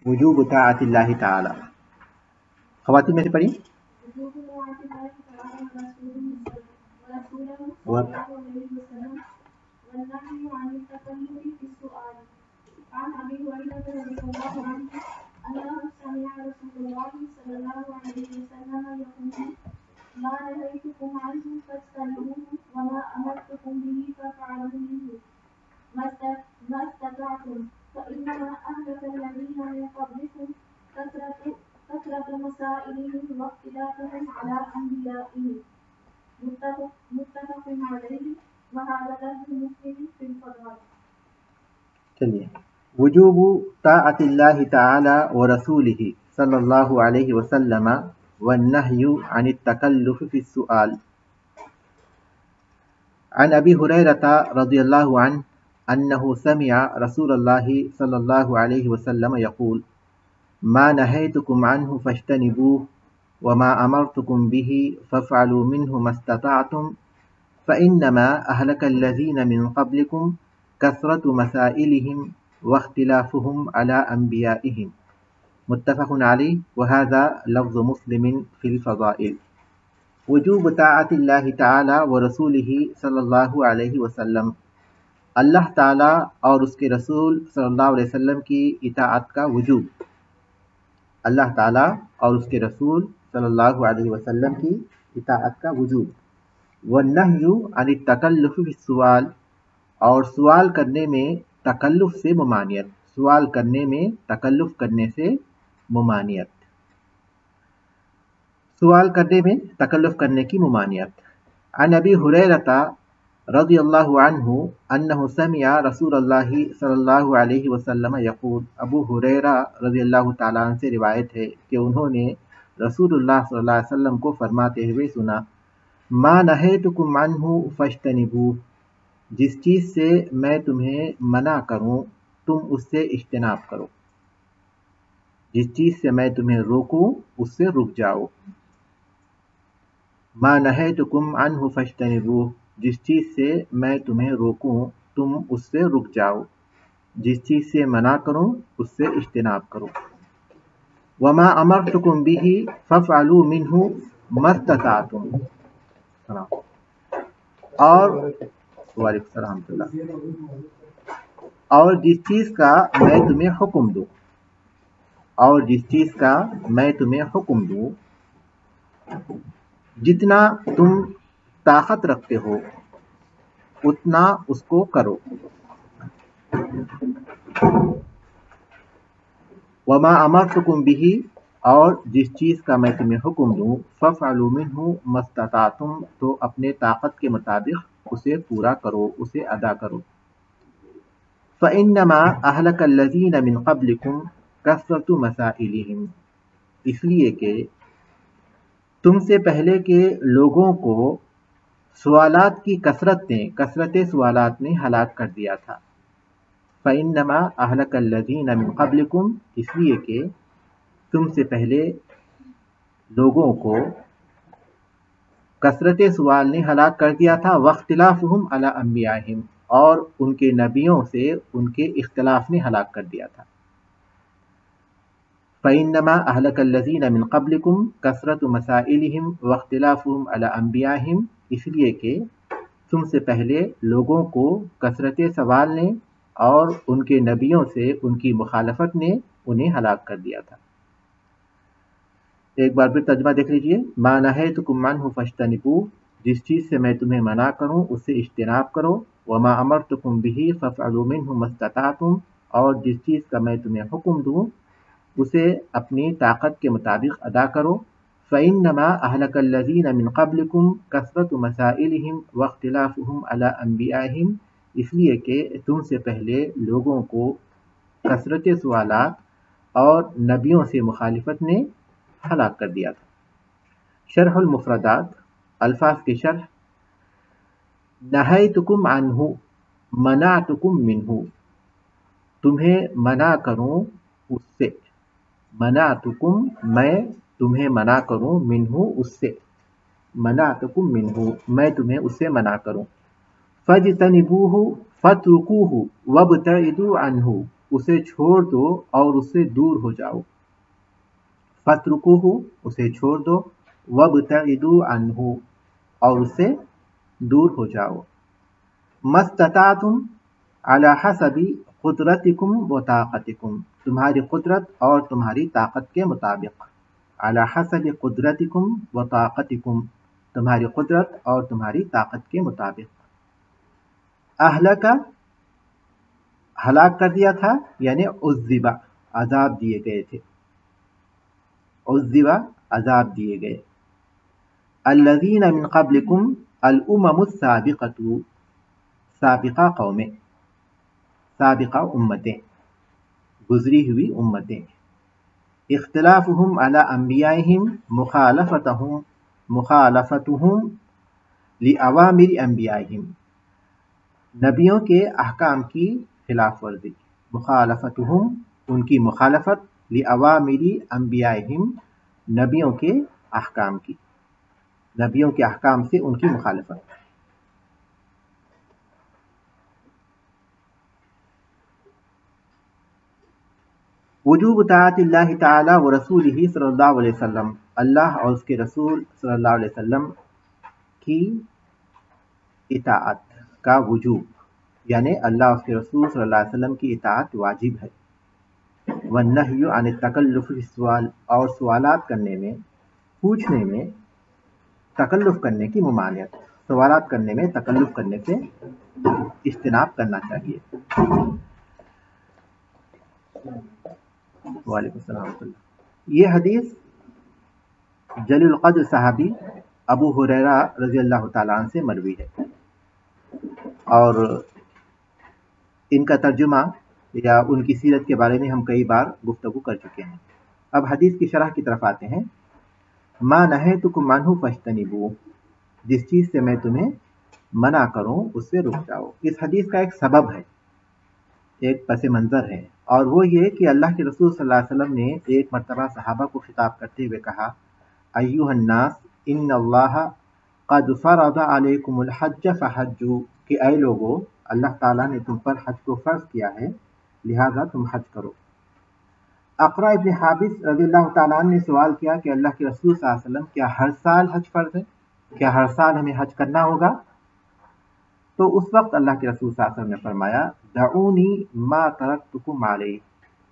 وجوب طاعت اللہ تعالی. خواتین میں سے پڑھی. عن ابي هريره رضي الله عنه انه سمع رسول الله صلى الله عليه وسلم يقول ما نهيتكم عنه فاجتنبوه وما امرتكم به فافعلوا منه ما استطعتم فانما اهلك الذين من قبلكم كثرة مسائلهم واختلافهم على انبيائهم متفق عليه وهذا لفظ مسلم في الفضائل. چلیے. وجوب طاعت اللہ تعالی و رسولہ صلی اللہ علیہ وسلم والنہی عن التکلف فی السؤال. عن ابی ہریرہ رضی اللہ عنہ انہ سمع رسول اللہ صلی اللہ علیہ وسلم یقول ما نہیتکم عنہ فاجتنبوہ وما امرتکم به فافعلوا منہ ما استطعتم فإنما أهلك الذين من قبلكم كثرة مسائلهم واختلافهم على أنبيائهم. متفق عليه وهذا لفظ مسلم في الفضائل. وجوب طاعت اللہ تعالی و رسولہ صلی اللہ علیہ وسلم. اللہ تعالی اور اس کے رسول صلی اللہ علیہ وسلم کی اطاعت کا وجوب. اللہ تعالی اور اس کے رسول صلی اللہ علیہ وسلم کی اطاعت کا وجوب. والنہی عن التکلف فی السؤال، اور سوال کرنے میں تکلف سے ممانعت. سوال کرنے میں تکلف کرنے سے ممانعت. سوال کرنے میں تکلف کرنے کی ممانعت. عن ابی ہریرہ رضی اللہ عنہ انہ سمع رسول اللہ صلی اللہ علیہ وسلم یقول. ابو ہریرہ رضی اللہ تعالیٰ عنہ سے روایت ہے کہ انہوں نے رسول اللہ صلی اللہ علیہ وسلم کو فرماتے ہوئے سنا ما نہیتکم عنہ فاجتنبوہ، جس چیز سے میں تمہیں منع کروں تم اس سے اجتناب کرو. جس چیز سے میں تمہیں روکوں اس سے رک جاؤ. ما نہیتکم عنہ فاجتنبوہ، جس چیز سے میں تمہیں روکوں تم اس سے رک جاؤ. جس چیز سے منع کروں اس سے اجتناب کرو. وما امرتکم بہ فافعلوا منہ ما استطعتم، اور وعلیکم السلام، اور جس چیز کا میں تمہیں حکم دوں، اور جس چیز کا میں تمہیں حکم دوں جتنا تم طاقت رکھتے ہو اتنا اس کو کرو. وما امرتکم بہ، اور جس چیز کا میں تمہیں حکم دوں فافعلوا منہ ما استطعتم، تو اپنے طاقت کے مطابق اسے پورا کرو، اسے ادا کرو. فإنما أهلك الذين من قبلكم كثرة مسائلهم، اس لیے کہ تم سے پہلے کے لوگوں کو سوالات کی کثرت سوالات نے ہلاک کر دیا تھا. فإنما أهلك الذين من قبلكم، اس لیے کہ تم سے پہلے لوگوں کو کثرت سوال نے ہلاک کر دیا تھا. واختلافهم على انبیائهم، اور ان کے نبیوں سے ان کے اختلاف نے ہلاک کر دیا تھا. فإنما أهلك الذين من قبلكم كثرة مسائلهم واختلافهم على انبیائهم، اس لیے کہ تم سے پہلے لوگوں کو کثرت سوال نے اور ان کے نبیوں سے ان کی مخالفت نے انہیں ہلاک کر دیا تھا. ایک بار پھر ترجمہ دیکھ لیجئے. ما نہیتکم عنہ فاجتنبوہ، جس چیز سے میں تمہیں منع کروں اس سے اجتناب کرو. وما امرتکم بہ فافعلوا منہ ما استطعتم، اور جس چیز کا میں تمہیں حکم دوں اسے اپنی طاقت کے مطابق ادا کرو. فإنما أهلك الذين من قبلكم كثرة مسائلهم واختلافهم على أنبيائهم، اس لیے کہ تم سے پہلے لوگوں کو کثرت سوالات اور نبیوں سے مخالفت نے ہلاک کر دیا تھا. شرح المفردات، الفاظ کے شرح. نہیتکم عنہ، منعتکم منہ، تمہیں منع کروں اس سے. منعتکم، میں تمہیں منع کروں، منہ اس سے. منعتکم منہ، میں تمہیں اس سے منع کروں. فاجتنبوہ فاترکوہ وابتعدوا عنہ، اسے چھوڑ دو اور اس سے دور ہو جاؤ. فَاتْرُكُوهُ اسے چھوڑ دو. وَابْتَعِدُوا عَنْهُ اور اس سے دور ہو جاؤ. مَسْتَطَعْتُمْ عَلَى حَسَبِ قُدْرَتِكُمْ وَطَاقَتِكُمْ تمہاری قدرت اور تمہاری طاقت کے مطابق. عَلَى حَسَبِ قُدْرَتِكُمْ وَطَاقَتِكُمْ تمہاری قدرت اور تمہاری طاقت کے مطابق. اہلک ہلاک کر دیا تھا یعنی عذب عذاب دیے گئے تھے. عذب عذاب دیے گئے. الذین من قبلکم الامم السابقۃ سابقہ قومیں سابقہ امتیں گزری ہوئی امتیں. اختلافہم علی انبیائہم مخالفتہم لأوامر انبیائہم نبیوں کے احکام کی خلاف ورزی. مخالفتہم ان کی مخالفت لأوامر انبیائہم نبیوں کے احکام کی نبیوں کے احکام سے ان کی مخالفت. وجوب طاعت اللہ تعالی و رسولہ صلی اللہ علیہ وسلم اللہ اور اس کے رسول صلی اللہ علیہ وسلم کی اطاعت کا وجوب یعنی اللہ اور اس کے رسول صلی اللہ علیہ وسلم کی اطاعت واجب ہے. والنہی عن التکلف فی السؤال اور سوالات کرنے میں پوچھنے میں تکلف کرنے کی ممانعت. سوالات کرنے میں تکلف کرنے سے اجتناب کرنا چاہیے. وعلیکم السلام ورحمۃ اللہ. یہ حدیث جلیل القدر صحابی ابو ہریرہ رضی اللہ تعالیٰ عنہ سے مروی ہے اور ان کا ترجمہ یا ان کی سیرت کے بارے میں ہم کئی بار گفتگو کر چکے ہیں. اب حدیث کی شرح کی طرف آتے ہیں. ما نہیتکم عنہ فاجتنبوہ جس چیز سے میں تمہیں منع کروں اس سے رک جاؤ. اس حدیث کا ایک سبب ہے ایک پس منظر ہے اور وہ یہ کہ اللہ کے رسول صلی اللہ علیہ وسلم نے ایک مرتبہ صحابہ کو خطاب کرتے ہوئے کہا ایھا الناس ان اللہ قد فرض علیکم الحج فحجوا کہ اے لوگو اللہ تعالیٰ نے تم پر حج کو فرض کیا ہے لہذا تم حج کرو. اقرا ابن حابس رضی اللہ تعالیٰ عنہ نے سوال کیا کہ اللہ کے رسول صلی اللہ علیہ وسلم کیا ہر سال حج فرض ہے؟ کیا ہر سال ہمیں حج کرنا ہوگا؟ تو اس وقت اللہ کے رسول صلی اللہ علیہ وسلم نے فرمایا دعونی ما ترکتکم علیہ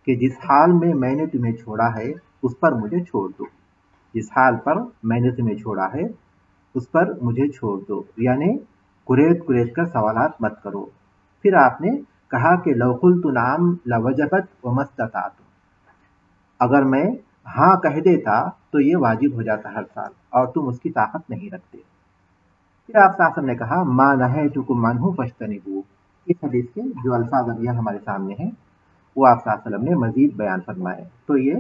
کہ جس حال میں نے تمہیں چھوڑا ہے اس پر مجھے چھوڑ دو. جس حال پر میں نے تمہیں چھوڑا ہے اس پر مجھے چھوڑ دو یعنی قریت کر سوالات مت کرو. پھر آپ نے کہا کہ لو قلت نعم لوجبت وما استطعت اگر میں ہاں کہہ دیتا تو یہ واجب ہو جاتا ہر سال اور تم اس کی طاقت نہیں رکھتے. پھر آپ صلی اللہ علیہ وسلم نے کہا ما نہیتکم عنہ فاجتنبوہ. اس حدیث کے جو الفاظ اب یہاں ہمارے سامنے ہیں وہ آپ صلی اللہ علیہ وسلم نے مزید بیان فرمائے. تو یہ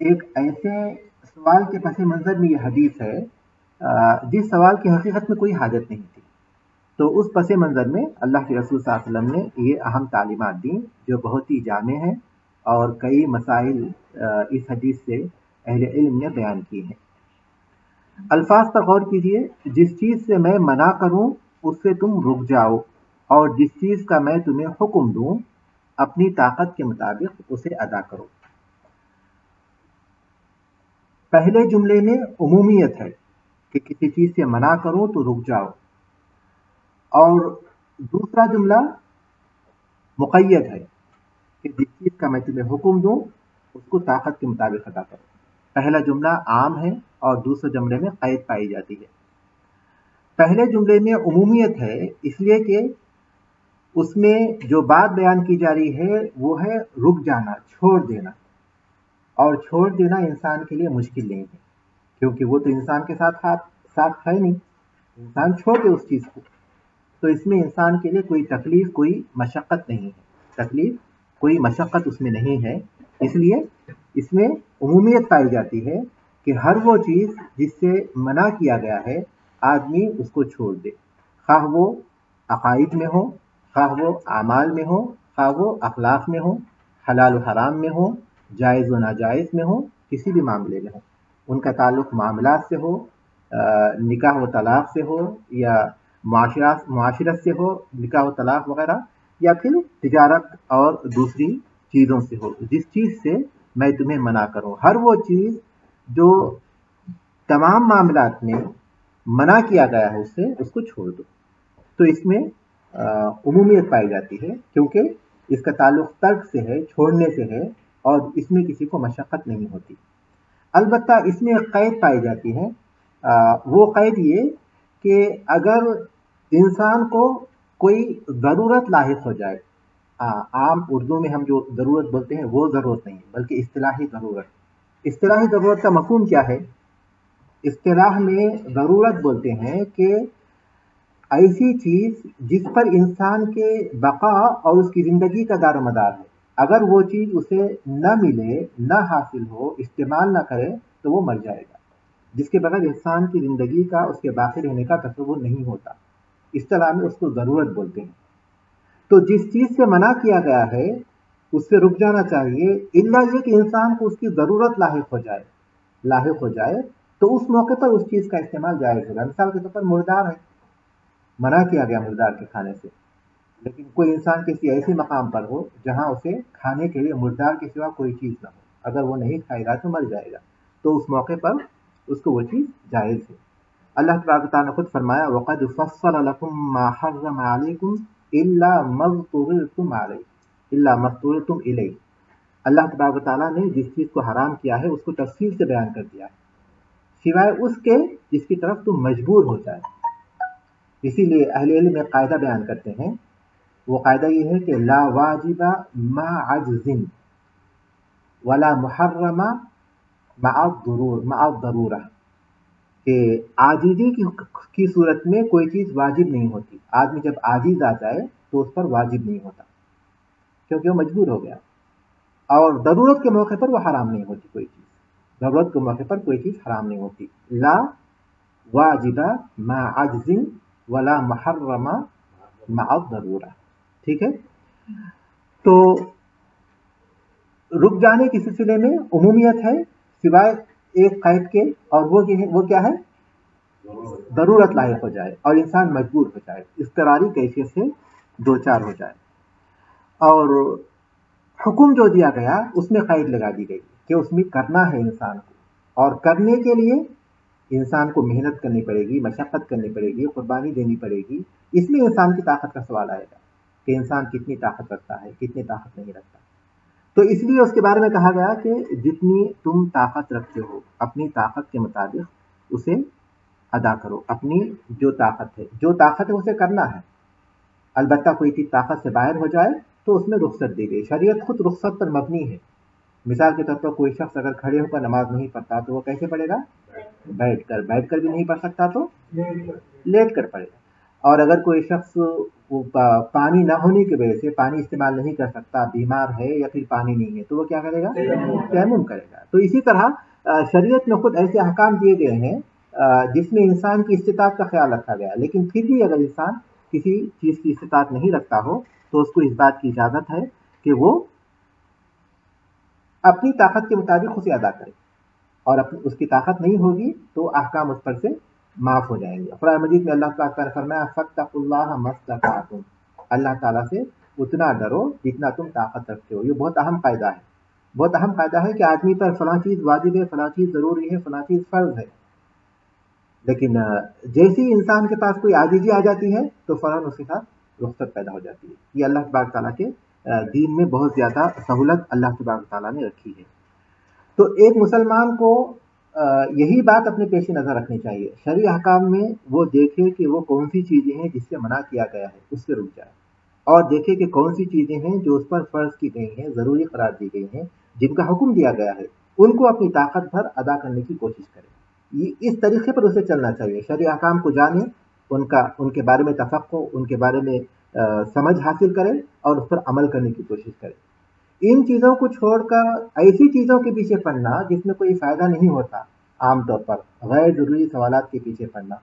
ایک ایسے سوال کے پس منظر میں یہ حدیث ہے جس سوال کی حقیقت میں کوئی حاجت نہیں تھی. تو اس پس منظر میں اللہ کے رسول صلی اللہ علیہ وسلم نے یہ اہم تعلیمات دیں جو بہت ہی جامع ہیں اور کئی مسائل اس حدیث سے اہل علم نے بیان کی ہیں. الفاظ پر غور کیجئے. جس چیز سے میں منع کروں اس سے تم رک جاؤ اور جس چیز کا میں تمہیں حکم دوں اپنی طاقت کے مطابق اسے ادا کرو. پہلے جملے میں عمومیت ہے کہ کسی چیز سے منع کرو تو رک جاؤ اور دوسرا جملہ مقید ہے کہ جس چیز کا میں تمہیں حکم دوں اس کو طاقت کے مطابق ادا کرو. پہلا جملہ عام ہے اور دوسرے جملے میں قید پائی جاتی ہے. پہلے جملے میں عمومیت ہے اس لیے کہ اس میں جو بات بیان کی جا رہی ہے وہ ہے رک جانا چھوڑ دینا اور چھوڑ دینا انسان کے لیے مشکل نہیں ہے کیونکہ وہ تو انسان کے ساتھ ہے نہیں. انسان چھوڑ دے اس چیز کو تو اس میں انسان کے لیے کوئی تکلیف کوئی مشقت نہیں ہے. تکلیف کوئی مشقت اس میں نہیں ہے. اس لیے اس میں عمومیت پائی جاتی ہے کہ ہر وہ چیز جس سے منع کیا گیا ہے آدمی اس کو چھوڑ دے خواہ وہ عقائد میں ہو خواہ وہ اعمال میں ہو خواہ وہ اخلاق میں ہو حلال و حرام میں ہو جائز و ناجائز میں ہو کسی بھی معاملے میں ہو. ان کا تعلق معاملات سے ہو نکاح و طلاق سے ہو یا معاشرت سے ہو نکاح و طلاق وغیرہ یا پھر تجارت اور دوسری چیزوں سے ہو، جس چیز سے میں تمہیں منع کروں، ہر وہ چیز جو تمام معاملات میں منع کیا گیا ہے اس کو چھوڑ دو۔ تو اس میں عمومیت پائی جاتی ہے، کیونکہ اس کا تعلق ترک سے ہے، چھوڑنے سے ہے، اور اس میں کسی کو مشقت نہیں ہوتی۔ البتہ اس میں ایک قید پائی جاتی ہے، وہ قید یہ کہ اگر انسان کو کوئی ضرورت لاحق ہو جائے، عام اردو میں ہم جو ضرورت بولتے ہیں وہ ضرورت نہیں بلکہ اصطلاحی ضرورت۔ اصطلاحی ضرورت کا مفہوم کیا ہے؟ اصطلاح میں ضرورت بولتے ہیں کہ ایسی چیز جس پر انسان کے بقا اور اس کی زندگی کا دار و مدار ہے، اگر وہ چیز اسے نہ ملے، نہ حاصل ہو، استعمال نہ کرے تو وہ مر جائے گا، جس کے بغیر انسان کی زندگی کا، اس کے باقی رہنے کا تصور نہیں ہوتا۔ اصطلاح میں اس کو ضرورت بولتے ہیں۔ تو جس چیز سے منع کیا گیا ہے اس سے رک جانا چاہیے، الا یہ کہ انسان کو اس کی ضرورت لاحق ہو جائے تو اس موقع پر اس چیز کا استعمال جائز ہوگا۔ مثال کے طور پر مردار ہے، منع کیا گیا مردار کے کھانے سے، لیکن کوئی انسان کسی ایسے مقام پر ہو جہاں اسے کھانے کے لیے مردار کے سوا کوئی چیز نہ ہو، اگر وہ نہیں کھائے گا تو مر جائے گا، تو اس موقع پر اس کو وہ چیز جائز ہے۔ اللہ تبارک و تعالیٰ نے خود فرمایا وَقَدْ فَصَّلَ لَكُم مَّا حَرَّمَ عَلَيْكُمْ إِلَّا مَا اضْطُرِرْتُمْ إِلَيْهِ۔ اللہ تبارک و تعالیٰ نے جس چیز کو حرام کیا ہے اس کو تفصیل سے بیان کر دیا ہے، سوائے اس کے جس کی طرف تم مجبور ہو جائے۔ اسی لیے اہل علم ایک قاعدہ بیان کرتے ہیں، وہ قاعدہ یہ ہے کہ لا واجب مع عجز ولا محرم مع الضرورہ، کہ عاجزی کی صورت میں کوئی چیز واجب نہیں ہوتی۔ آدمی جب عاجز آ جائے تو اس پر واجب نہیں ہوتا کیونکہ وہ مجبور ہو گیا، اور ضرورت کے موقع پر وہ حرام نہیں ہوتی کوئی چیز، ضرورت کے موقع پر کوئی چیز حرام نہیں ہوتی۔ لا واجب مع عجز ولا محرم مع الضرورہ، ٹھیک ہے؟ تو رک جانے کے سلسلے میں عمومیت ہے سوائے ایک قید کے، اور وہ کیا ہے؟ ضرورت لاحق ہو جائے اور انسان مجبور ہو جائے، اضطراری کیفیت سے دو چار ہو جائے۔ اور حکم جو دیا گیا اس میں قید لگا دی گئی کہ اس میں کرنا ہے انسان کو، اور کرنے کے لیے انسان کو محنت کرنی پڑے گی، مشقت کرنی پڑے گی، قربانی دینی پڑے گی۔ اس میں انسان کی طاقت کا سوال آئے گا کہ انسان کتنی طاقت رکھتا ہے، کتنی طاقت نہیں رکھتا۔ تو اس لیے اس کے بارے میں کہا گیا کہ جتنی تم طاقت رکھتے ہو اپنی طاقت کے مطابق اسے ادا کرو، اپنی جو طاقت ہے اسے کرنا ہے۔ البتہ کوئی چیز طاقت سے باہر ہو جائے تو اس میں رخصت دی گئی، شریعت خود رخصت پر مبنی ہے۔ مثال کے طور پر کوئی شخص اگر کھڑے ہو کر نماز نہیں پڑھتا تو وہ کیسے پڑھے گا؟ بیٹھ کر بھی نہیں پڑھ سکتا تو لیٹ کر پڑھے گا۔ اور اگر کوئی شخص پانی نہ ہونے کی وجہ سے پانی استعمال نہیں کر سکتا، بیمار ہے یا پھر پانی نہیں ہے، تو وہ کیا کرے گا؟ تیمم کرے گا۔ تو اسی طرح شریعت میں خود ایسے احکام دیے گئے ہیں جس میں انسان کی استطاعت کا خیال رکھا گیا، لیکن پھر بھی اگر انسان کسی چیز کی استطاعت نہیں رکھتا ہو تو اس کو اس بات کی اجازت ہے کہ وہ اپنی طاقت کے مطابق اسے ادا کرے، اور اس کی طاقت نہیں ہوگی تو احکام اس پر سے معاف ہو جائیں گے۔ قرآن مجید میں اللہ تعالیٰ نے فرمایا فاتقوا اللہ ما استطعتم، اللہ تعالیٰ سے اتنا ڈرو جتنا تم طاقت رکھتے ہو۔ یہ بہت اہم قاعدہ ہے، بہت اہم قاعدہ ہے کہ آدمی پر فلاں چیز واجب ہے، فلاں چیز ضروری ہے، فلاں چیز فرض ہے، لیکن جیسی انسان کے پاس کوئی عاجزی آ جاتی ہے تو فوراً اس کے ساتھ رخصت پیدا ہو جاتی ہے۔ یہ اللہ تبارک تعالیٰ کے دین میں بہت زیادہ سہولت اللہ تبارک تعالیٰ نے رکھی ہے۔ تو ایک مسلمان کو یہی بات اپنے پیش نظر رکھنی چاہیے، شرعی احکام میں وہ دیکھے کہ وہ کون سی چیزیں ہیں جس سے منع کیا گیا ہے اس سے رک جائے، اور دیکھے کہ کون سی چیزیں ہیں جو اس پر فرض کی گئی ہیں، ضروری قرار دی گئی ہیں، جن کا حکم دیا گیا ہے، ان کو اپنی طاقت بھر ادا کرنے کی کوشش کرے۔ اس طریقے پر اسے چلنا چاہیے، شرعی احکام کو جانے، ان کے بارے میں تفقہ، ان کے بارے میں سمجھ حاصل کرے اور اس پر عمل کرنے کی کوشش کرے۔ ان چیزوں کو چھوڑ کر ایسی چیزوں کے پیچھے پڑنا جس میں کوئی فائدہ نہیں ہوتا، عام طور پر غیر ضروری سوالات کے پیچھے پڑنا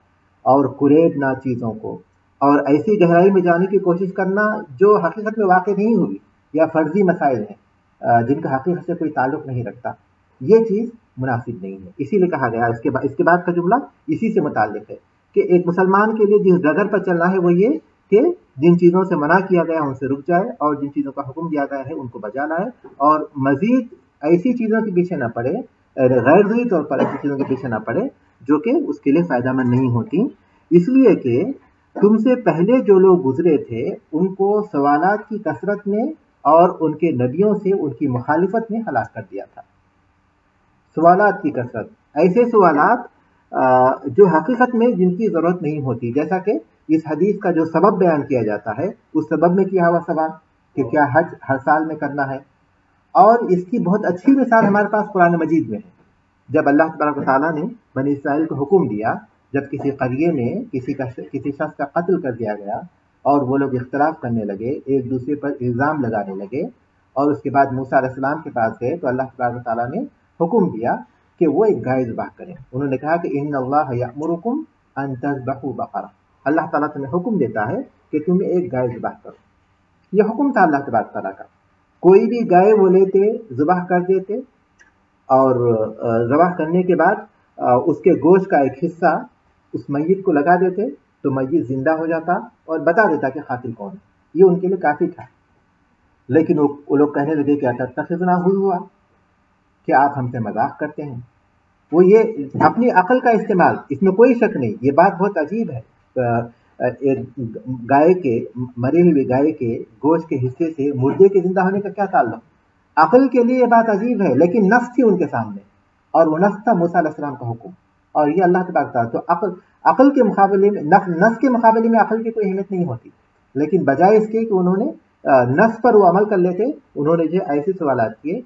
اور قریبنا چیزوں کو، اور ایسی گہرائی میں جانے کی کوشش کرنا جو حقیقت میں واقع نہیں ہوگی، یا فرضی مسائل ہیں جن کا حقیقت سے کوئی تعلق نہیں رکھتا، یہ چیز مناسب نہیں ہے۔ اسی لیے کہا گیا، اس کے بعد کا جملہ اسی سے متعلق ہے کہ ایک مسلمان کے لیے جس ڈگر پر چلنا ہے وہ یہ کہ جن چیزوں سے منع کیا گیا ہے ان سے رک جائے اور جن چیزوں کا حکم دیا گیا ہے ان کو بجا لائے اور مزید ایسی چیزوں کے پیچھے نہ پڑے، غیر ضروری طور پر ایسی چیزوں کے پیچھے نہ پڑے جو کہ اس کے لیے فائدہ مند نہیں ہوتی، اس لیے کہ تم سے پہلے جو لوگ گزرے تھے ان کو سوالات کی کثرت نے اور ان کے نبیوں سے ان کی مخالفت نے ہلاک کر دیا تھا۔ سوالات کی کثرت، ایسے سوالات جو حقیقت میں جن کی ضرورت نہیں ہوتی، جیسا کہ اس حدیث کا جو سبب بیان کیا جاتا ہے اس سبب میں کیا ہوا سوال کہ کیا حج ہر سال میں کرنا ہے، اور اس کی بہت اچھی مثال ہمارے پاس قرآن مجید میں ہے۔ جب اللہ تبارک و تعالیٰ نے بنی اسرائیل کو حکم دیا، جب کسی قریے میں کسی شخص کا قتل کر دیا گیا اور وہ لوگ اختلاف کرنے لگے، ایک دوسرے پر الزام لگانے لگے، اور اس کے بعد موسیٰ علیہ السلام کے پاس گئے تو اللہ تبارک و تعالیٰ نے حکم دیا کہ وہ ایک گائے ذبح کریں۔ انہوں نے کہا کہ ان اللہ یأمرکم ان تذبحوا بقرہ، اللہ تعالیٰ تمہیں حکم دیتا ہے کہ تم ایک گائے ذبح کرو۔ یہ حکم تھا اللہ تبارک تعالیٰ کا۔ کوئی بھی گائے وہ لیتے، ذبح کر دیتے، اور ذبح کرنے کے بعد اس کے گوشت کا ایک حصہ اس میت کو لگا دیتے تو میت زندہ ہو جاتا اور بتا دیتا کہ قاتل کون ہے۔ یہ ان کے لیے کافی تھا، لیکن وہ لوگ کہنے لگے کہ اتتخذنا ہوا، کہ آپ ہم سے مذاق کرتے ہیں۔ وہ یہ اپنی عقل کا استعمال، اس میں کوئی شک نہیں، یہ بات بہت عجیب ہے۔ ایک گائے کے، مرے ہوئے گائے کے گوشت کے حصے سے مردے کے زندہ ہونے کا کیا تعلق؟ عقل کے لیے یہ بات عجیب ہے، لیکن نفس تھی ان کے سامنے، اور وہ نفس تھا موسیٰ علیہ السلام کا حکم، اور یہ اللہ تبارک تعالیٰ۔ تو عقل کے مقابلے میں، نفس کے مقابلے میں عقل کی کوئی اہمیت نہیں ہوتی، لیکن بجائے اس کے کہ انہوں نے نفس پر وہ عمل کر لیتے، انہوں نے جو ایسے سوالات کیے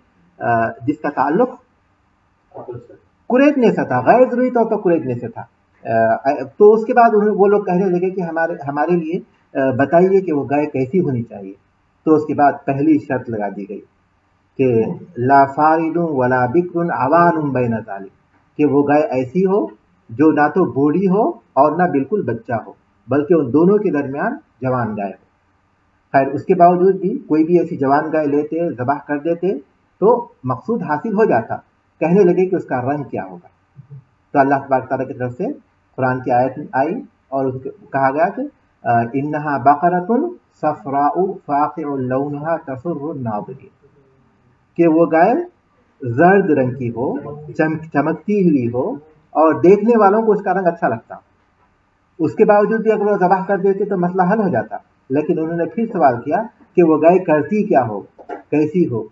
جس کا تعلق کریدنے سے تھا، غیر ضروری طور پر کریدنے سے تھا۔ تو اس کے بعد وہ لوگ کہنے لگے کہ ہمارے لیے بتائیے کہ وہ گائے کیسی ہونی چاہیے۔ تو اس کے بعد پہلی شرط لگا دی گئی کہ لا فارد ولا بکر عوان بین ذالک، کہ وہ گائے ایسی ہو جو نہ تو بوڑھی ہو اور نہ بالکل بچہ ہو، بلکہ ان دونوں کے درمیان جوان گائے ہو۔ خیر اس کے باوجود بھی کوئی بھی ایسی جوان گائے لیتے، ذبح کر دیتے تو مقصود حاصل ہو جاتا۔ کہنے لگے کہ اس کا رنگ کیا ہوگا، تو اللہ تبارک تعالیٰ کی طرف سے قرآن کی آیت آئی اور اس کو کہا گیا کہ انہا بقرۃ صفراء فاقع لونہا تسر الناظرین، کہ وہ گائے زرد رنگ کی ہو، چمکتی ہوئی ہو اور دیکھنے والوں کو اس کا رنگ اچھا لگتا۔ اس کے باوجود بھی اگر وہ ذبح کر دیتے تو مسئلہ حل ہو جاتا، لیکن انہوں نے پھر سوال کیا کہ وہ گائے کرتی کیا ہو، کیسی ہو۔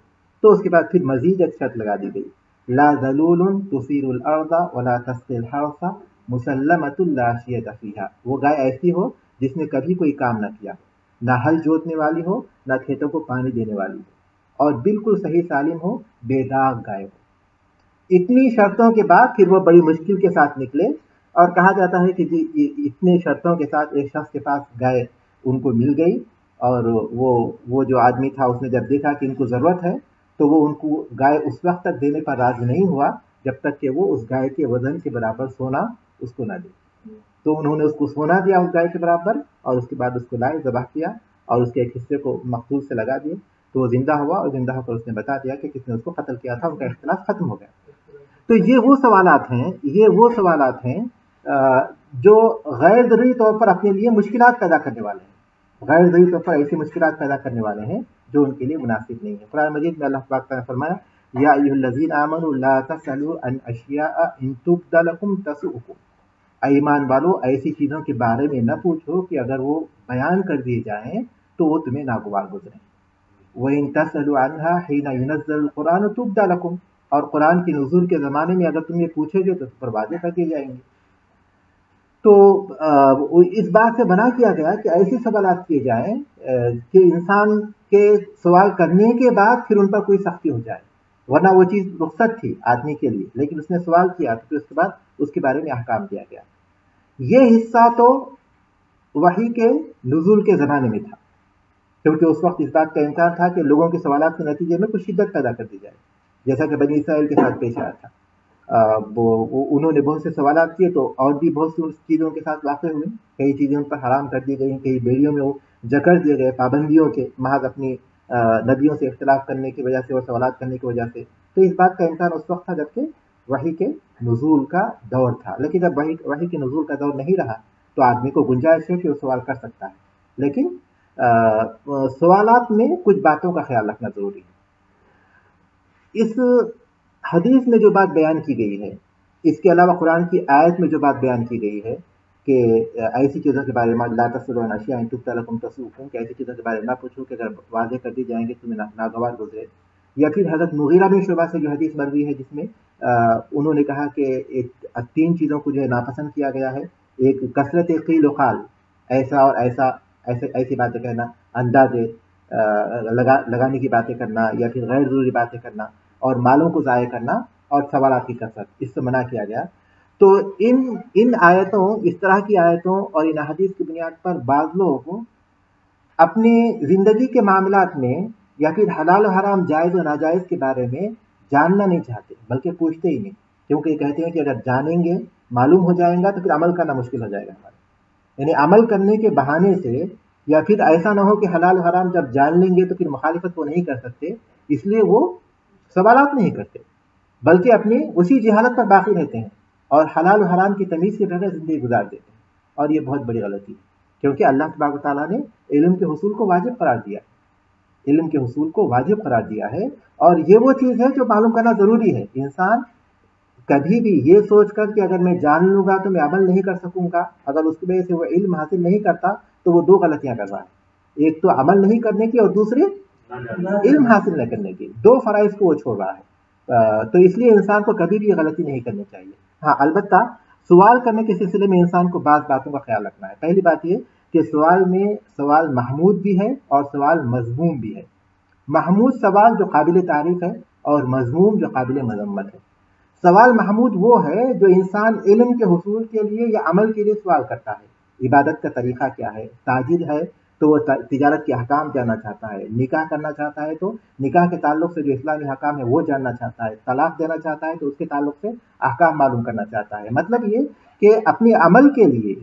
تو اس کے بعد پھر مزید ایک شرط لگا دی گئی، لا ذلول تثیر الارض ولا تسقی الحرث مسلمۃ لا شیۃ فیہا، وہ گائے ایسی ہو جس نے کبھی کوئی کام نہ کیا، نہ ہل جوتنے والی ہو، نہ کھیتوں کو پانی دینے والی ہو، اور بالکل صحیح سالم ہو، بے داغ گائے ہو۔ اتنی شرطوں کے بعد پھر وہ بڑی مشکل کے ساتھ نکلے، اور کہا جاتا ہے کہ جی اتنے شرطوں کے ساتھ ایک شخص کے پاس گائے ان کو مل گئی، اور وہ جو آدمی تھا اس نے جب دیکھا کہ ان کو ضرورت ہے تو وہ ان کو گائے اس وقت تک دینے پر راضی نہیں ہوا جب تک کہ وہ اس گائے کے وزن کے برابر سونا اس کو نہ دے۔ تو انہوں نے اس کو سونا دیا اس گائے کے برابر، اور اس کے بعد اس کو لائے، ذبح کیا اور اس کے ایک حصے کو مقتول سے لگا دیے تو وہ زندہ ہوا، اور زندہ ہو کر اس نے بتا دیا کہ کس نے اس کو قتل کیا تھا، ان کا اختلاف ختم ہو گیا۔ تو یہ وہ سوالات ہیں جو غیر ضروری طور پر اپنے لیے مشکلات پیدا کرنے والے ہیں، غیر ضروری طور پر ایسی مشکلات پیدا کرنے والے ہیں جو ان کے لیے مناسب نہیں ہے۔ قرآن مجید میں اللہ پاک نے فرمایا یا ایھا الذین آمنوا لا تسألوا عن اشیاء ان تبد لکم تسؤکم، اے ایمان والو ایسی چیزوں کے بارے میں نہ پوچھو کہ اگر وہ بیان کر دیے جائیں تو وہ تمہیں ناگوار گزریں۔ وَإِن تَسْأَلُوا عَنْهَا حِينَ يُنَزَّلُ الْقُرْآنُ تُبْدَ لَكُمْ، اور قرآن کی نزول کے زمانے میں اگر تم یہ پوچھو گے تو اس پر واضح کر دیے جائیں گے۔ تو اس بات سے بنا کیا گیا کہ ایسے سوالات کیے جائیں کہ انسان کے سوال کرنے کے بعد پھر ان پر کوئی سختی ہو جائے، ورنہ وہ چیز رخصت تھی آدمی کے لیے، لیکن اس نے سوال کیا تو پھر اس کے بعد اس کے بارے میں احکام دیا گیا۔ یہ حصہ تو وحی کے نزول کے زمانے میں تھا، کیونکہ اس وقت اس بات کا امکان تھا کہ لوگوں کے سوالات کے نتیجے میں کچھ شدت پیدا کر دی جائے، جیسا کہ بنی اسرائیل کے ساتھ پیش آیا تھا۔ انہوں نے بہت سے سوالات کیے تو اور بھی بہت سی چیزوں کے ساتھ واقع ہوئے، کئی چیزیں ان پر حرام کر دی گئیں، کئی بیڑیوں میں وہ جکڑ دیے گئے پابندیوں کے، محض اپنی نبیوں سے اختلاف کرنے کی وجہ سے اور سوالات کرنے کی وجہ سے۔ تو اس بات کا امکان اس وقت تھا جبکہ وحی کے نزول کا دور تھا، لیکن جب وحی کے نزول کا دور نہیں رہا تو آدمی کو گنجائش ہے کہ وہ سوال کر سکتا ہے، لیکن سوالات میں کچھ باتوں کا خیال رکھنا ضروری ہے۔ اس حدیث میں جو بات بیان کی گئی ہے، اس کے علاوہ قرآن کی آیت میں جو بات بیان کی گئی ہے کہ ایسی چیزوں کے بارے میں لا تسألوا عن اشیاء ان تبد لکم تسؤکم، کہ ایسی چیزوں کے بارے میں نہ پوچھو کہ اگر واضح کر دی جائیں گے تمہیں ناگوار گزرے۔ یا پھر حضرت مغیرہ بن شعبہ سے جو حدیث مروی ہے جس میں انہوں نے کہا کہ 3 چیزوں کو جو ہے ناپسند کیا گیا ہے، ایک کثرت قیل و قال، ایسا اور ایسا، ایسی باتیں کہنا، اندازے لگانے کی باتیں کرنا، یا پھر غیر ضروری باتیں کرنا، اور مالوں کو ضائع کرنا، اور سوالات کی کثرت، اس سے منع کیا گیا۔ تو ان آیتوں، اس طرح کی آیتوں اور ان احادیث کی بنیاد پر بعض لوگ اپنی زندگی کے معاملات میں یا پھر حلال و حرام، جائز و ناجائز کے بارے میں جاننا نہیں چاہتے، بلکہ پوچھتے ہی نہیں، کیونکہ یہ کہتے ہیں کہ اگر جانیں گے، معلوم ہو جائے گا، تو پھر عمل کرنا مشکل ہو جائے گا ہمارا۔ یعنی عمل کرنے کے بہانے سے، یا پھر ایسا نہ ہو کہ حلال و حرام جب جان لیں گے تو پھر مخالفت وہ نہیں کر سکتے، اس لیے وہ سوالات نہیں کرتے، بلکہ اپنی اسی جہالت پر باقی رہتے ہیں اور حلال و حرام کی تمیز کے بغیر زندگی گزار دیتے ہیں۔ اور یہ بہت بڑی غلطی ہے، کیونکہ اللہ تبارک و تعالیٰ نے علم کے حصول کو واجب قرار دیا ہے، علم کے حصول کو واجب قرار دیا ہے، اور یہ وہ چیز ہے جو معلوم کرنا ضروری ہے۔ انسان کبھی بھی یہ سوچ کر کہ اگر میں جان لوں گا تو میں عمل نہیں کر سکوں گا، اگر اس کی وجہ سے وہ علم حاصل نہیں کرتا تو وہ 2 غلطیاں کر رہا ہے، ایک تو عمل نہیں کرنے کی، اور دوسری علم حاصل نہ کرنے کی، 2 فرائض کو وہ چھوڑ رہا ہے۔ تو اس لیے انسان کو کبھی بھی یہ غلطی نہیں کرنی چاہیے۔ ہاں، البتہ سوال کرنے کے سلسلے میں انسان کو بعض باتوں کا خیال رکھنا ہے۔ پہلی بات یہ کہ سوال میں سوال محمود بھی ہے اور سوال مذموم بھی ہے۔ محمود سوال جو قابل تعریف ہے، اور مذموم جو قابل مذمت ہے۔ سوال محمود وہ ہے جو انسان علم کے حصول کے لیے یا عمل کے لیے سوال کرتا ہے۔ عبادت کا طریقہ کیا ہے، تاجر ہے تو وہ تجارت کے احکام جاننا چاہتا ہے، نکاح کرنا چاہتا ہے تو نکاح کے تعلق سے جو اسلامی احکام ہے وہ جاننا چاہتا ہے، طلاق دینا چاہتا ہے تو اس کے تعلق سے احکام معلوم کرنا چاہتا ہے۔ مطلب یہ کہ اپنے عمل کے لیے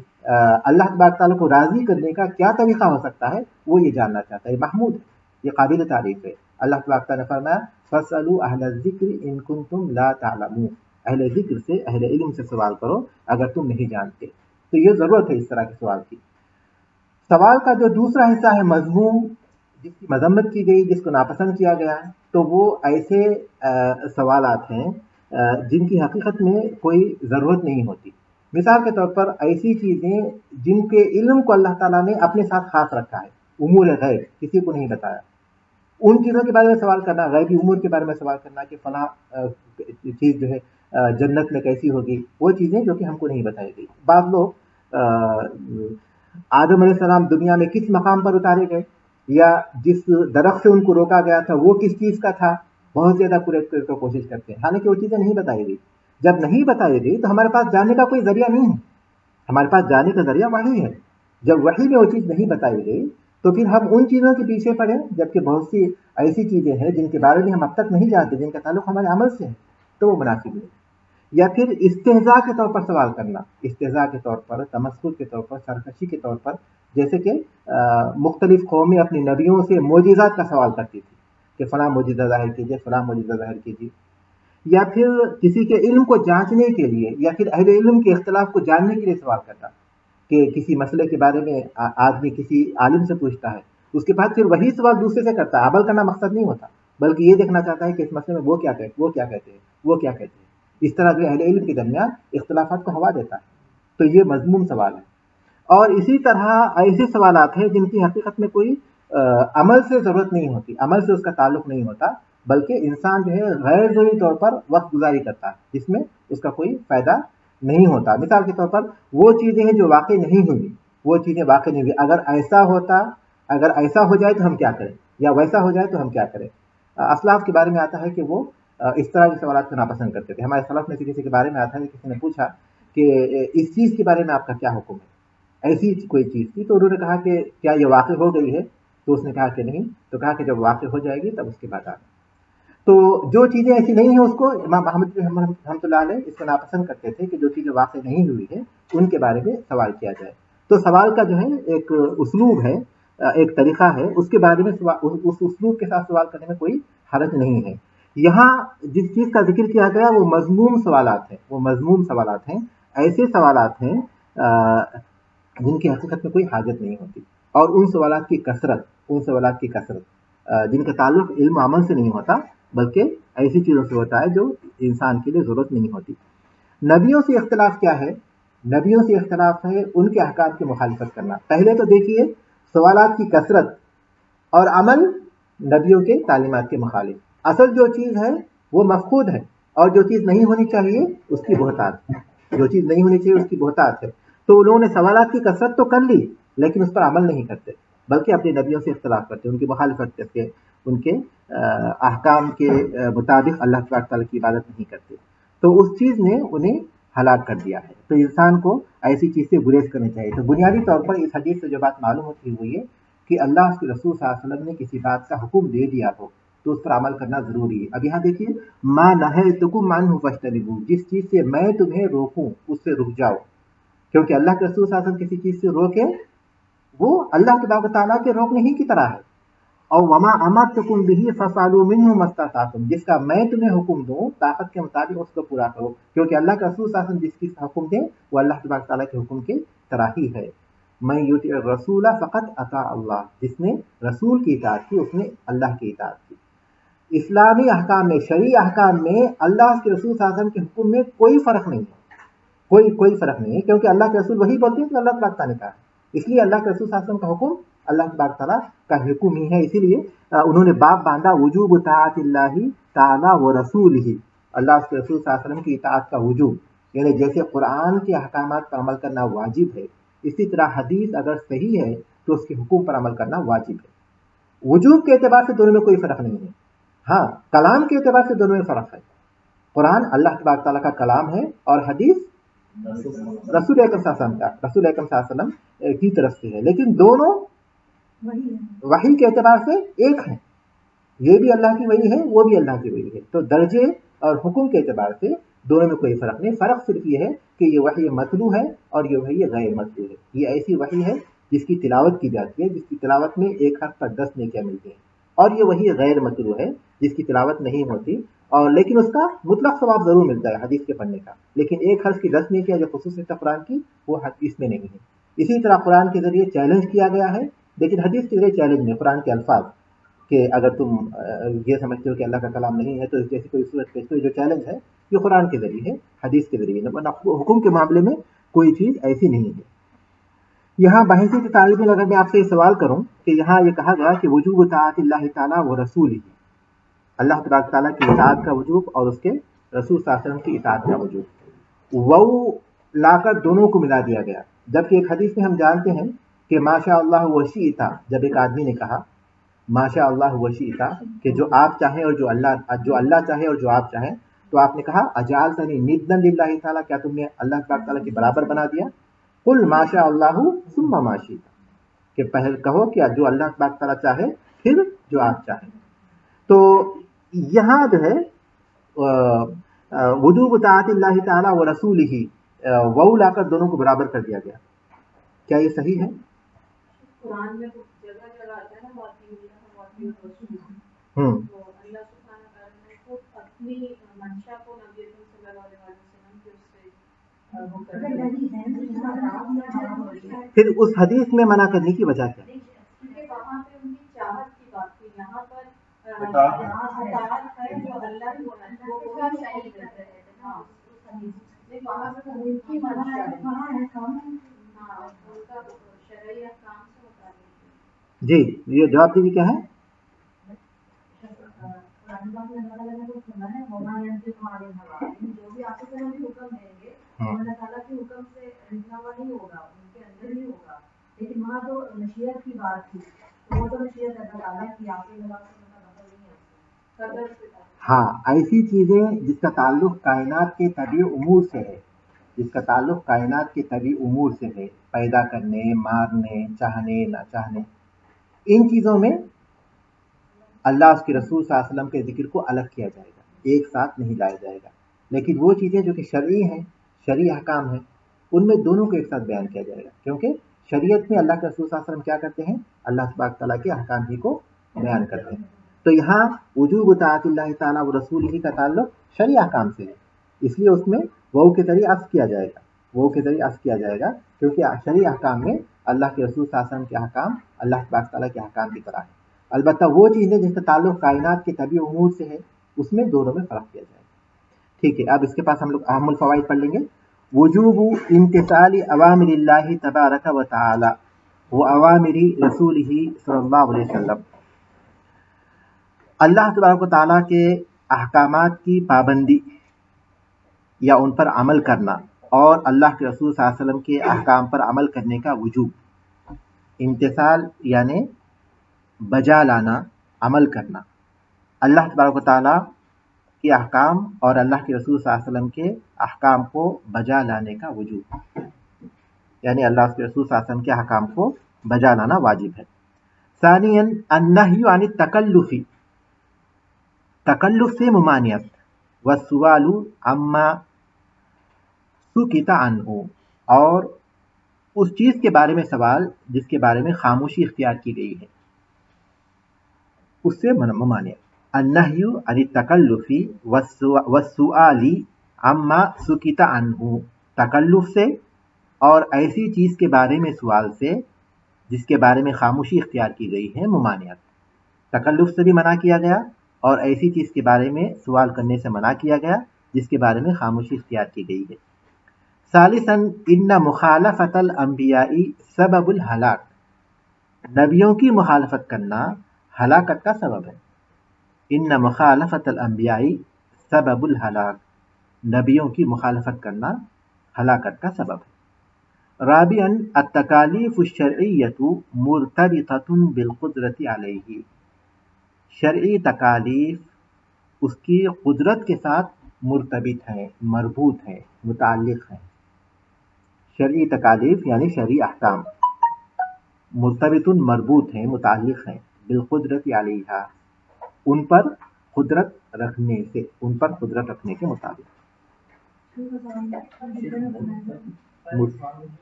اللہ تبارک تعالیٰ کو راضی کرنے کا کیا طریقہ ہو سکتا ہے، وہ یہ جاننا چاہتا ہے۔ محمود ہے، یہ قابل تعریف ہے۔ اللہ تبارک تعالیٰ نے فرمایا فَاسْأَلُوا أَهْلَ الذِّكْرِ إِن كُنتُمْ لَا تَعْلَمُونَ، اہل ذکر سے، اہل علم سے سوال کرو اگر تم نہیں جانتے۔ تو یہ ضرورت ہے اس طرح کے سوال کی۔ سوال کا جو دوسرا حصہ ہے مذموم، جس کی مذمت کی گئی، جس کو ناپسند کیا گیا، تو وہ ایسے سوالات ہیں جن کی حقیقت میں کوئی ضرورت نہیں ہوتی۔ مثال کے طور پر ایسی چیزیں جن کے علم کو اللہ تعالیٰ نے اپنے ساتھ خاص رکھا ہے، امور غیب، کسی کو نہیں بتایا، ان چیزوں کے بارے میں سوال کرنا، غیبی امور کے بارے میں سوال کرنا کہ فلاں چیز جو ہے جنت میں کیسی ہوگی، وہ چیزیں جو کہ ہم کو نہیں بتائی گئی۔ بعض لوگ آدم علیہ السلام دنیا میں کس مقام پر اتارے گئے، یا جس درخت سے ان کو روکا گیا تھا وہ کس چیز کا تھا، بہت زیادہ کوشش کرتے ہیں، حالانکہ وہ چیزیں نہیں بتائی گئی۔ جب نہیں بتائی گئی تو ہمارے پاس جانے کا کوئی ذریعہ نہیں ہے، ہمارے پاس جانے کا ذریعہ وحی ہے۔ جب وحی میں وہ چیز نہیں بتائی گئی تو پھر ہم ان چیزوں کے پیچھے پڑے، جبکہ بہت سی ایسی چیزیں ہیں جن کے بارے میں ہم اب تک نہیں جانتے، جن کا تعلق ہمارے عمل سے ہے، تو وہ مناسب نہیں۔ یا پھر استہزاء کے طور پر سوال کرنا، استہزاء کے طور پر، تمسخر کے طور پر، سرکشی کے طور پر، جیسے کہ مختلف قومیں اپنی نبیوں سے معجزات کا سوال کرتی تھی کہ فلاں معجزہ ظاہر کیجیے، فلاں معجزہ ظاہر کیجیے۔ یا پھر کسی کے علم کو جانچنے کے لیے، یا پھر اہل علم کے اختلاف کو جاننے کے لیے سوال کرتا کہ کسی مسئلے کے بارے میں آدمی کسی عالم سے پوچھتا ہے، اس کے بعد پھر وہی سوال دوسرے سے کرتا ہے۔ عمل کرنا مقصد نہیں ہوتا، بلکہ یہ دیکھنا چاہتا ہے کہ اس مسئلے میں وہ کیا کہتے ہیں۔ اس طرح جو اہل علم کے درمیان اختلافات کو ہوا دیتا ہے، تو یہ مذموم سوال ہے۔ اور اسی طرح ایسے سوالات ہیں جن کی حقیقت میں کوئی عمل سے ضرورت نہیں ہوتی، عمل سے اس کا تعلق نہیں ہوتا، بلکہ انسان جو ہے غیر ضروری طور پر وقت گزاری کرتا ہے، جس میں اس کا کوئی فائدہ نہیں ہوتا۔ مثال کے طور پر وہ چیزیں ہیں جو واقع نہیں ہوئی، وہ چیزیں واقع نہیں ہوئی، اگر ایسا ہو جائے تو ہم کیا کریں، یا ویسا ہو جائے تو ہم کیا کریں۔ اسلاف کے بارے میں آتا ہے کہ وہ اس طرح کے سوالات کو ناپسند کرتے تھے۔ ہمارے سلف میں سے کسی کے بارے میں آتا ہے کہ کسی نے پوچھا کہ اس چیز کے بارے میں آپ کا کیا حکم ہے، ایسی کوئی چیز تھی، تو انہوں نے کہا کہ کیا یہ واقع ہو گئی ہے، تو اس نے کہا کہ نہیں، تو کہا کہ جب واقع ہو جائے گی تب اس کے بعد آنا۔ تو جو چیزیں ایسی نہیں ہیں اس کو امام احمد رحمۃ اللہ علیہ اس کو ناپسند کرتے تھے کہ جو چیزیں واقع نہیں ہوئی ہے ان کے بارے میں سوال کیا جائے۔ تو سوال کا جو ہے ایک اسلوب ہے، ایک طریقہ ہے، اس کے بارے میں اس اسلوب کے ساتھ سوال کرنے میں کوئی حرج نہیں ہے۔ یہاں جس چیز کا ذکر کیا گیا وہ مذموم سوالات ہیں، وہ مذموم سوالات ہیں، ایسے سوالات ہیں جن کی حقیقت میں کوئی حاجت نہیں ہوتی۔ اور ان سوالات کی کثرت جن کا تعلق علم و عمل سے نہیں ہوتا بلکہ ایسی چیزوں سے ہوتا ہے جو انسان کے لیے ضرورت نہیں ہوتی۔ نبیوں سے اختلاف کیا ہے؟ نبیوں سے اختلاف ہے ان کے احکام کی مخالفت کرنا۔ پہلے تو دیکھیے سوالات کی کثرت اور عمل نبیوں کے تعلیمات کے مخالف۔ اصل جو چیز ہے وہ مفقود ہے، اور جو چیز نہیں ہونی چاہیے اس کی بہتات ہے۔ تو انہوں نے سوالات کی کثرت تو کر لی لیکن اس پر عمل نہیں کرتے بلکہ اپنے نبیوں سے اختلاف کرتے، ان کی مخالفت کر کے ان کے احکام کے مطابق اللہ تبارک تعالیٰ کی عبادت نہیں کرتے، تو اس چیز نے انہیں ہلاک کر دیا ہے۔ تو انسان کو ایسی چیز سے گریز کرنی چاہیے۔ تو بنیادی طور پر اس حدیث سے جو بات معلوم ہوتی ہے وہ یہ کہ اللہ اس کے رسول صلی اللہ علیہ وسلم نے کسی بات کا حکم دے دیا ہو تو اس پر عمل کرنا ضروری ہے۔ اب یہاں دیکھیے ما نہیتکم عنہ فاجتنبوہ، جس چیز سے میں تمہیں روکوں اس سے رک جاؤ، کیونکہ اللہ کے رسول صلی اللہ علیہ وسلم کسی چیز سے روکے وہ اللہ تبارک و تعالیٰ کے روکنے ہی کی طرح ہے۔ اور وما امرتکم بہ فافعلوا منہ ما استطعتم، جس کا میں تمہیں حکم دوں طاقت کے مطابق اس کو پورا کرو، کیونکہ اللہ کے رسول صلی اللہ علیہ وسلم جس چیز کا حکم دے وہ اللہ تبارک تعالیٰ کے حکم کی طرح ہی ہے۔ من یطع الرسول فقد اطاع اللہ، جس نے رسول کی اطاعت کی اس نے اللہ کی اطاعت کی۔ اسلامی احکام میں، شرعی احکام میں اللہ کے رسول صلی اللہ علیہ وسلم کے حکم میں کوئی فرق نہیں ہے، کوئی فرق نہیں ہے، کیونکہ اللہ کے رسول وہی بولتے ہیں کہ اللہ تبارک تعالیٰ نے کہا ہے، اس لیے اللہ کے رسول صلی اللہ علیہ وسلم کا حکم اللہ تبارک تعالیٰ کا حکم ہی ہے۔ اسی لیے انہوں نے باب باندھا وجوب طاعت اللہ تعالیٰ و رسولہ، اللہ کے رسول صلی اللہ علیہ وسلم کی اطاعت کا وجوب، یعنی جیسے قرآن کے احکامات پر عمل کرنا واجب ہے اسی طرح حدیث اگر صحیح ہے تو اس کے حکم پر عمل کرنا واجب ہے۔ وجوب کے اعتبار سے دونوں میں کوئی فرق نہیں ہے، ہاں کلام کے اعتبار سے دونوں میں فرق ہے۔ قرآن اللہ تبارک تعالیٰ کا کلام ہے اور حدیث رسول اکرم صلی اللہ علیہ وسلم کی طرف سے ہے، لیکن دونوں وحی کے اعتبار سے ایک ہیں، یہ بھی اللہ کی وحی ہے وہ بھی اللہ کی وحی ہے، تو درجے اور حکم کے اعتبار سے دونوں میں کوئی فرق نہیں۔ فرق صرف یہ ہے کہ یہ وحی متلو ہے اور یہ وحی غیر متلو ہے۔ یہ ایسی وحی ہے جس کی تلاوت کی جاتی ہے، جس کی تلاوت میں ایک حرف پر 10 نیکیاں ملتی ہیں، اور یہ وحی غیر متلو ہے جس کی تلاوت نہیں ہوتی اور لیکن اس کا مطلق ثواب ضرور ملتا ہے حدیث کے پڑھنے کا، لیکن ایک حرف کی 10 نیکیاں جو خصوصیت ہے قرآن کی وہ حدیث میں نہیں ہے۔ اسی طرح قرآن کے ذریعے چیلنج کیا گیا ہے، لیکن حدیث کے ذریعے چیلنج نہیں، قرآن کے الفاظ کہ اگر تم یہ سمجھتے ہو کہ اللہ کا کلام نہیں ہے تو اس جیسی کوئی صورت پیش کرو، جو چیلنج ہے یہ قرآن کے ذریعے ہے، حدیث کے ذریعے، حکم کے معاملے میں کوئی چیز ایسی نہیں ہے۔ یہاں بحیثیت طالب علم اگر میں آپ سے یہ سوال کروں کہ یہاں یہ کہا گیا کہ وجوب طاعت اللہ تعالیٰ و رسولہ، اللہ تبارک تعالیٰ کی اطاعت کا وجوب اور اس کے رسول صلی اللہ علیہ وسلم کی اطاعت کا وجوب، وہ لا کر دونوں کو ملا دیا گیا، جبکہ ایک حدیث میں ہم جانتے ہیں کہ ماشاء اللہ و شئت، جب ایک آدمی نے کہا ماشاء اللہ و شئت کہ جو آپ چاہیں اور جو اللہ چاہے اور جو آپ چاہیں، تو آپ نے کہا اجعلتنی ندا للہ تعالیٰ، کیا تم نے اللہ تبارک تعالیٰ کے برابر بنا دیا؟ قل ماشاء اللہ ثم ما شئت، کہ پہل کہو کہ جو اللہ تبارک تعالیٰ چاہے پھر جو آپ چاہیں۔ تو یہاں جو ہے وجوب طاعت اللہ تعالیٰ و رسولہ وہ لا کر دونوں کو برابر کر دیا گیا، کیا یہ صحیح ہے؟ قرآن میں جگہ جگہ آتا ہے نا واطیع اللہ واطیع الرسول، تو اللہ سبحانہ تعالیٰ نے خود اپنی منشا کو نبی اکرم صلی اللہ علیہ وسلم کے اس سے پھر اس حدیث میں منع کرنے کی وجہ کیا؟ کیونکہ وہاں پہ ان کی چاہت کی بات تھی، یہاں پر اطاعت ہے جو اللہ کی ہونا چاہیے، وہ کیا چاہیے کرتے ہیں، ہاں وہاں سے ان کی منشا ہے، ہاں ان کا شرعی احکام سے متعلق۔ جی یہ جواب دیجیے کیا ہے؟ جو بھی آپ کو حکم دیں گے اللہ تعالیٰ کے حکم سے لکھا ہوا نہیں ہوگا، ان کے اندر ہی ہوگا، لیکن وہاں جو نشیت کی بات تھی وہ تو نشیت اللہ تعالیٰ کی آپ کے جواب سے نہیں آتی۔ ہاں ایسی چیزیں جس کا تعلق کائنات کے طبیعی امور سے ہے، جس کا تعلق کائنات کے طبیعی امور سے ہے، پیدا کرنے، مارنے، چاہنے نہ چاہنے، ان چیزوں میں اللہ اس کے رسول صلی اللہ علیہ وسلم کے ذکر کو الگ کیا جائے گا، ایک ساتھ نہیں لایا جائے گا، لیکن وہ چیزیں جو کہ شرعی ہیں، شرعی احکام ہیں، ان میں دونوں کو ایک ساتھ بیان کیا جائے گا، کیونکہ شریعت میں اللہ کے رسول صلی اللہ علیہ وسلم کیا کرتے ہیں؟ اللہ تبارک تعالیٰ کے احکام ہی کو بیان کرتے ہیں۔ تو یہاں وجوب طاعت اللہ تعالیٰ و رسولہ کا تعلق شرعی احکام سے ہے، اس لیے اس میں واو کے ذریعے عطف کیا جائے گا، وہ کے ذریعے اخذ کیا جائے گا، کیونکہ شرعی احکام میں اللہ کے رسول صلی اللہ علیہ وسلم کے احکام اللہ تبارک تعالیٰ کے احکام کی طرح ہے۔ البتہ وہ چیزیں جس کا تعلق کائنات کے طبعی امور سے ہے اس میں دونوں میں فرق کیا جائے گا۔ ٹھیک ہے، اب اس کے پاس ہم لوگ اہم الفوائد پڑھ لیں گے۔ وجوب امتثال اوامر اللہ تبارک و تعالی و اوامر رسولہ صلی اللہ علیہ وسلم، اللہ تبارک و تعالیٰ کے احکامات کی پابندی یا ان پر عمل کرنا، اور اللہ کے رسول صلی اللہ علیہ وسلم کے احکام پر عمل کرنے کا وجوب۔ امتثال یعنی بجا لانا، عمل کرنا، اللہ تبارک و تعالیٰ کے احکام اور اللہ کے رسول صلی اللہ علیہ وسلم کے احکام کو بجا لانے کا وجوب، یعنی اللہ کے رسول صلی اللہ علیہ وسلم کے احکام کو بجا لانا واجب ہے۔ ثانیاً النہی عن التکلف، تکلف سے ممانعت، والسؤال عما سکت عنہ، اور اس چیز کے بارے میں سوال جس کے بارے میں خاموشی اختیار کی گئی ہے، اس سے ممانعت۔ النہی عن التکلف والسؤال عما سکت عنہ، تکلف سے اور ایسی چیز کے بارے میں سوال سے جس کے بارے میں خاموشی اختیار کی گئی ہے ممانعت۔ تکلف سے بھی منع کیا گیا اور ایسی چیز کے بارے میں سوال کرنے سے منع کیا گیا جس کے بارے میں خاموشی اختیار کی گئی ہے۔ ثالثاً ان مخالفت الانبیاء سبب الہلاک، نبیوں کی مخالفت کرنا ہلاکت کا سبب ہے۔ ان مخالفت الانبیاء سبب الہلاک، نبیوں کی مخالفت کرنا ہلاکت کا سبب ہے۔ رابعاً التکالیف الشرعیۃ مرتبطۃ بالقدرۃ علیہ، شرعی تکالیف اس کی قدرت کے ساتھ مرتبط ہے، مربوط ہے، متعلق ہے۔ شرعی تکالیف یعنی شرعی احکام مرتبط مربوط ہیں، متعلق ہیں، بالقدرت علیہا، ان پر قدرت رکھنے سے، ان پر قدرت رکھنے کے مطابق۔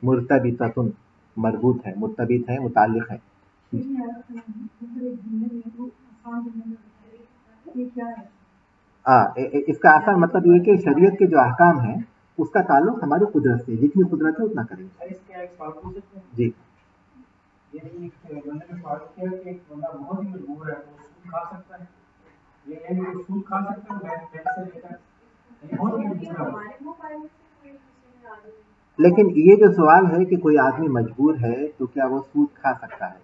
مرتبطۃ مربوط ہے، مرتبط ہے، متعلق ہے۔ اس کا آسان مطلب یہ کہ شریعت کے جو احکام ہیں اس کا تعلق ہماری قدرت سے، جتنی قدرت ہے اتنا کریں گے۔ جی لیکن یہ جو سوال ہے کہ کوئی آدمی مجبور ہے تو کیا وہ سود کھا سکتا ہے،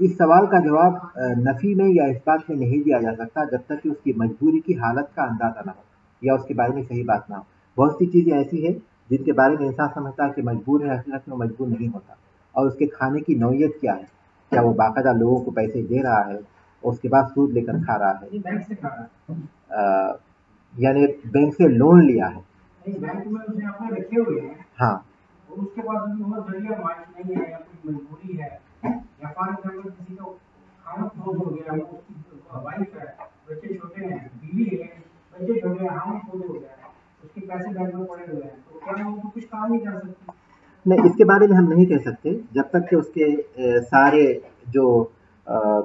اس سوال کا جواب نفی میں یا اس بات میں نہیں دیا جا سکتا جب تک کہ اس کی مجبوری کی حالت کا اندازہ نہ ہو یا اس کے بارے میں صحیح بات نہ ہو۔ بہت سی چیزیں ایسی ہیں جن کے بارے میں انسان سمجھتا ہے کہ مجبور ہے، حقیقت میں مجبور نہیں ہوتا، اور اس کے کھانے کی نوعیت کیا ہے، کیا وہ باقاعدہ لوگوں کو پیسے دے رہا ہے اور اس کے بعد سود لے کر کھا رہا ہے، یعنی بینک سے لون لیا ہے، ہاں اس کے بعد ذریعہ معاش نہیں ہے یا کوئی مجبوری ہے یا فار ایگزامپل کسی کو کھانا فروغ ہو گیا، وہ اس کی وائف ہے، بچے چھوٹے ہیں، بیوی ہے، بچے چھوٹے ہیں، ہم فروغ ہو گیا ہے، اس کے پیسے بینک میں پڑے ہوئے ہیں، تو کیا وہ کچھ کام نہیں کر سکتی؟ نہیں، اس کے بارے میں ہم نہیں کہہ سکتے جب تک کہ اس کے سارے جو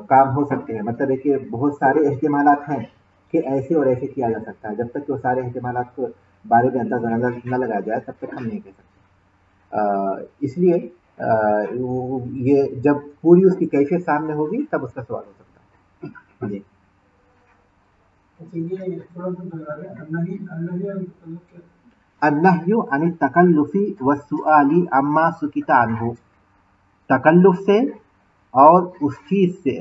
کام ہو سکتے ہیں، مطلب ہے کہ بہت سارے احتمالات ہیں کہ ایسے اور ایسے کیا جا سکتا ہے، جب تک کہ وہ سارے احتمالات کو بارے میں اندازہ نہ لگایا جائے تب تک ہم نہیں کہہ سکتے۔ اس لیے یہ جب پوری اس کی کیفیت سامنے ہوگی تب اس کا سوال ہو سکتا ہے۔ جی النہی عن التکلف والسؤال عما سکت عنہ، تکلف سے اور اس چیز سے،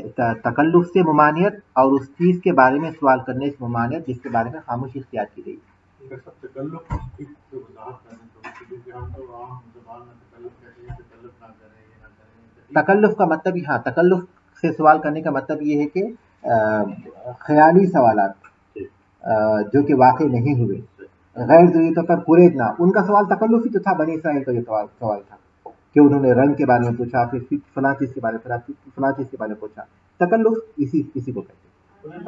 تکلف سے ممانعت اور اس چیز کے بارے میں سوال کرنے سے ممانعت جس کے بارے میں خاموشی اختیار کی گئی۔ تکلف کا مطلب ہاں، تکلف سے سوال کرنے کا مطلب یہ ہے کہ خیالی سوالات جو کہ واقع نہیں ہوئے، غیر ضروری طور پر قریدنا، ان کا سوال تکلف ہی تو تھا۔ بنی اسرائیل کا جو سوال تھا کہ انہوں نے رنگ کے بارے میں پوچھا، پھر فلاں چیز کے بارے میں فلاں چیز کے بارے میں پوچھا، تکلف اسی کو کہتے ہیں۔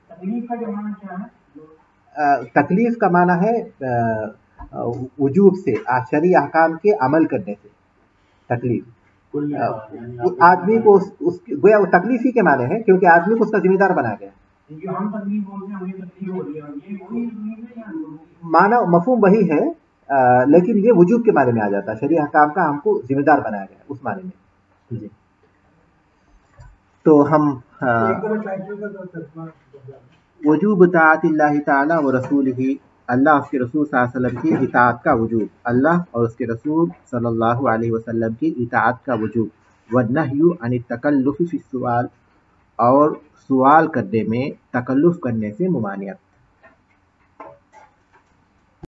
تکلیف کا جو معنی کیا ہے؟ تکلیف کا معنی ہے وجوب سے، شرعی احکام کے عمل کرنے سے تکلیف آدمی کو گویا وہ تکلیف ہی کے معنی ہے، کیونکہ آدمی کو اس کا ذمہ دار بنایا گیا۔ معنی مفہوم وہی ہے، لیکن یہ وجوب کے معنی میں آ جاتا ہے، شرعی احکام کا ہم کو ذمہ دار بنایا گیا اس معنی میں جی۔ تو ہم وجوب طاعت اللہ تعالیٰ و رسولہ، اللہ اس کے رسول صلی اللہ علیہ وسلم کی اطاعت کا وجوب، اللہ اور اس کے رسول صلی اللہ علیہ وسلم کی اطاعت کا وجوب، والنہی عن التکلف فی السؤال، اور سوال کرنے میں تکلف کرنے سے ممانعت۔